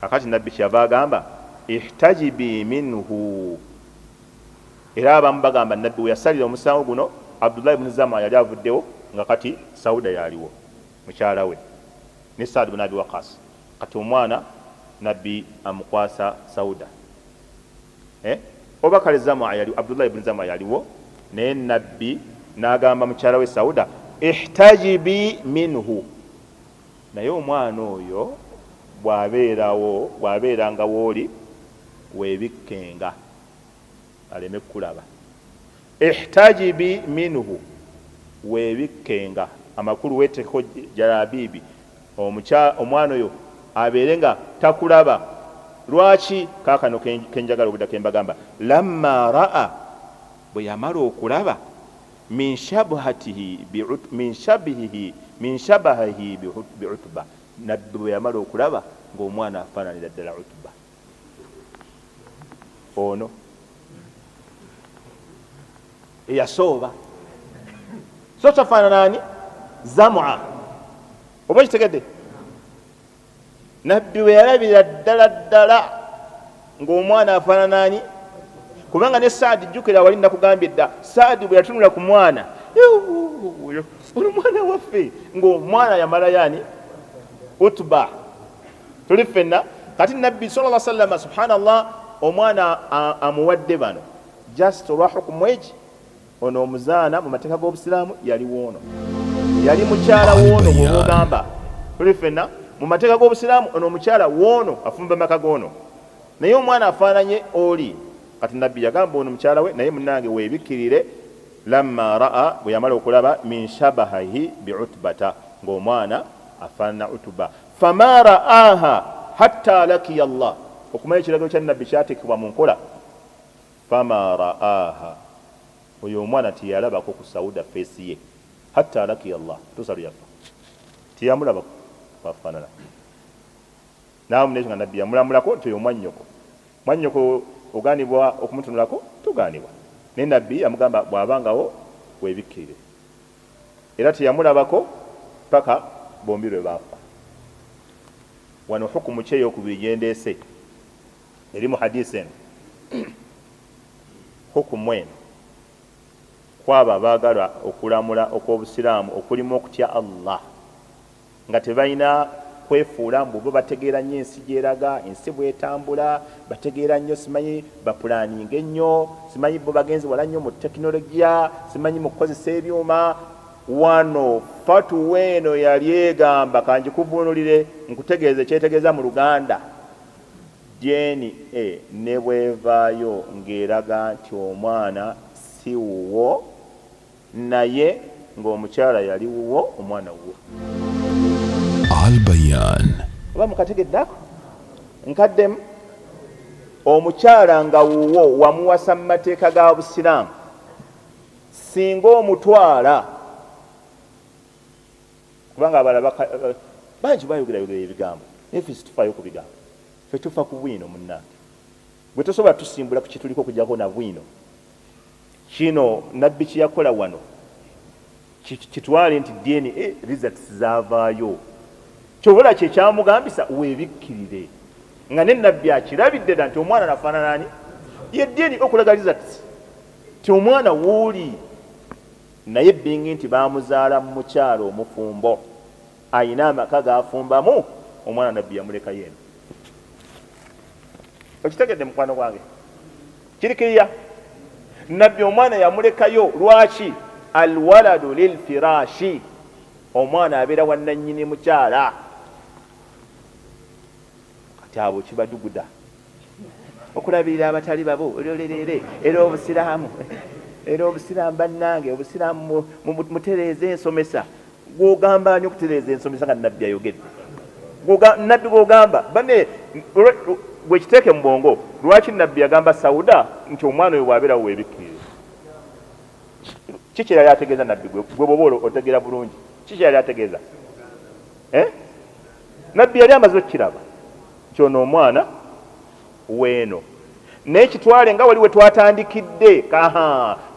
akati nabbi kyava agamba ihtajibi minhu, era abamu bagamba nabbi we yasalira omusango guno Abdullah ibn Zama yali avuddewo nga kati Sauda yaliwo mukyala we ne Saad ibn Abi Waqas, kati omwana nabbi amukwasa Sauda oba kale Zama yali Abdullah ibn Zama yaliwo naye nabbi n'agamba mukyala we Sauda ihtajibi minhu, naye omwana oyo bw'abeeranga wooli weebikkenga aleme kulaba. Ihtajibi minhu, weebikkenga, amakulu weeteko jalabibi, omwana oyo abeere nga takulaba. Lwaki? Kaakano kenjagala okudda kembagamba, lamma raa, bwe yamala okulaba min shabahihi bi Utba, nabbi bwe yamala okulaba ng'omwana afaananira ddala Utba. Ono eyasooba so tafaananaani Zam'a, oba kitegedde? Nabbi bwe yalabira ddala ng'omwana afaananaani, kubanga ne Saadi jjukira wali nakugambye dda, Saadi bwe yatunula ku mwana, ono mwana waffe, ng'omwana yamala yaani Utba. Tuli ffenna kati nabbi sallallahu alaihi wasallam, subhanallah, omwana amuwadde bano just olwa hukumu egi. Ono omuzaana mu mateeka g'obusiraamu yali woono, yali mukyala woono bw'ogamba. Tuli ffenna mu mateeka g'obusiraamu ono omukyala woono afumba maka goono, naye omwana afaananye oli. Kati nabbi yagamba ono mukyala we, naye munnange weebikkirire, lamma raa, bwe yamala okulaba min shabahihi bi Utbata, ng'omwana afaanana Utba. Fama raaha hatta lakiya Allah, okumanya ekiragiro kya nabbi kyateekebwa mu nkola. Fama raaha, oyo omwana tiyalabako ku Sauda feesi ye hatta lakiya Allah, tusalu yafa tiyamulabako bafaanana. Naawe munekyo nga nabbi yamulamulako nti oyo mwannyoko ogaanibwa okumutunulako, tugaanibwa. Naye nabbi yamugamba bw'abangawo weebikkirire, era teyamulabako paka bombi lwe baafa. Wano hukumu ki ey'okubiri gyendeese eri mu hadisi eno. Hukumu eno kwabo abaagala okulamula okw'obusiraamu okulimu okutya Allah, nga tebalina kwefuula mbu bo bategeera nnyo ensi gyeraga, ensi bwetambula, bategeera nnyo, simanyi bapulaninga ennyo, simanyi bo bagenzi wala nnyo mu tekinologiya, simanyi mu kukozesa ebyuma. Wano fatuwa eno yali egamba, kanjikuvunulire nkutegeeze kyetegeeza mu Luganda, DNA ne bwevaayo ng'eraga nti omwana si wuwo, naye ng'omukyala yali wuwo, omwana wuwo. Al-Bayan. Oba mukategeddako nkaddemu, omukyala nga wuwo wamuwasa mu mateeka ga Busiraamu, singa omutwala, kubanga abalala bangi bayogera ebigambo, naye ffe situfaayo ku bigambo, ffe tufa ku bwino munnange. Bwe tosobola tusimbula ku kituliko okujjako na bwino. Kino nabbi kyeyakola wano kitwale nti DNA results zaavaayo, kyobola kye kyamugambisa weebikkirire, nga ne nabbi akirabidde dda nti omwana nafaananaani ye DNA okulaga results ti omwana wuuli. Naye bingi nti baamuzaala mu mukyalo omufumbo, ayina amaka gaafumbamu, omwana nabbi yamuleka yeeno. Okitegedde mukwano gwange? Kirikiriya nabbi omwana yamulekayo. Lwaki? Alwaladu lilfiraashi, omwana abeera wannannyini mukyala. Kati abo kibaduguda okulabirira abatali babo olyolerere era obusiraamu bannange, obusiraamu mutereeza ensomesa. Gwogamba ani okutereeza ensomesa nga nabbi ayogedde? Nabbi gwogamba banne bwe kiteeke mu bwongo. Lwaki nabbi yagamba Sauda nti omwana oyo bw'abeerawo weebikkirire? Kiki yali ategeeza nabbi? Gwe bwoba otegeera bulungi kiki yali ategeeza? Nabbi yali amaze okukiraba kyono omwana weeno, naye kitwale nga wali we twatandikidde.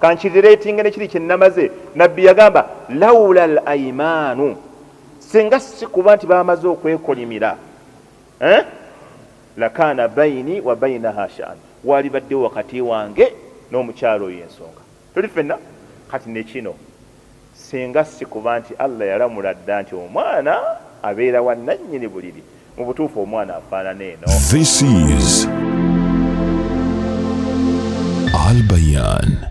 Kankireetinge nekiri kye namaze. Nabbi yagamba lawula al aimaanu, singa si kuba nti baamaze okwekolimira lakana baini wa bainaha shan, walibaddewo wakati wange n'omukyalo oyo ensonga. Tuli ffenna kati nekino singa sikuba nti Allah yalamula dda nti omwana abeera wa nannyini buliri, mu butuufu omwana afaanana eno. This is Al Bayan.